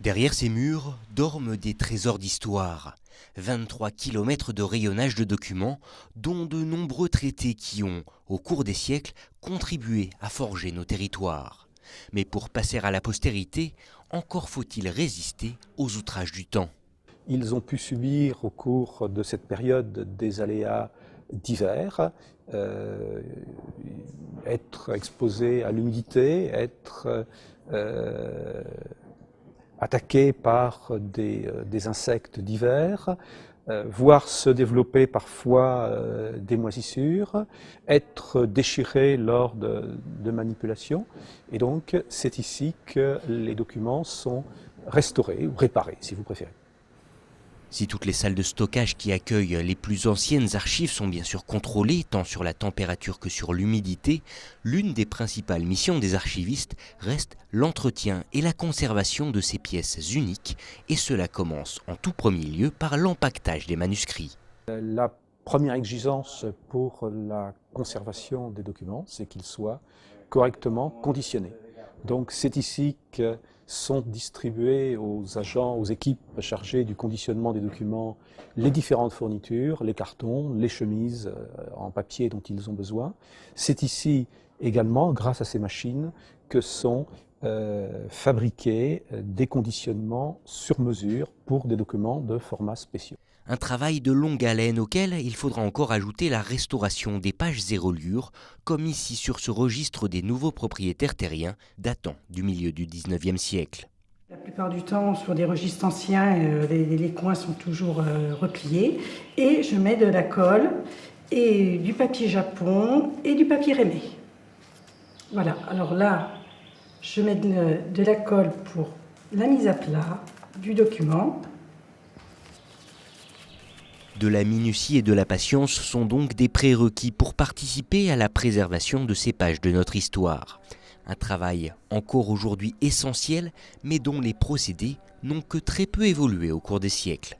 Derrière ces murs dorment des trésors d'histoire. 23 kilomètres de rayonnage de documents, dont de nombreux traités qui ont, au cours des siècles, contribué à forger nos territoires. Mais pour passer à la postérité, encore faut-il résister aux outrages du temps. Ils ont pu subir au cours de cette période des aléas divers, être exposés à l'humidité, être attaqués par des insectes divers, voir se développer parfois des moisissures, être déchirés lors de manipulations. Et donc, c'est ici que les documents sont restaurés ou réparés, si vous préférez. Si toutes les salles de stockage qui accueillent les plus anciennes archives sont bien sûr contrôlées, tant sur la température que sur l'humidité, l'une des principales missions des archivistes reste l'entretien et la conservation de ces pièces uniques, et cela commence en tout premier lieu par l'empaquetage des manuscrits. La première exigence pour la conservation des documents, c'est qu'ils soient correctement conditionnés. Donc c'est ici que sont distribués aux agents, aux équipes chargées du conditionnement des documents, les différentes fournitures, les cartons, les chemises en papier dont ils ont besoin. C'est ici également, grâce à ces machines, que sont fabriqués des conditionnements sur mesure pour des documents de format spéciaux. Un travail de longue haleine auquel il faudra encore ajouter la restauration des pages et reliures, comme ici sur ce registre des nouveaux propriétaires terriens datant du milieu du 19e siècle. La plupart du temps, sur des registres anciens, les coins sont toujours repliés et je mets de la colle et du papier japon et du papier rémé. Voilà, alors là, je mets de la colle pour la mise à plat du document. De la minutie et de la patience sont donc des prérequis pour participer à la préservation de ces pages de notre histoire. Un travail encore aujourd'hui essentiel, mais dont les procédés n'ont que très peu évolué au cours des siècles.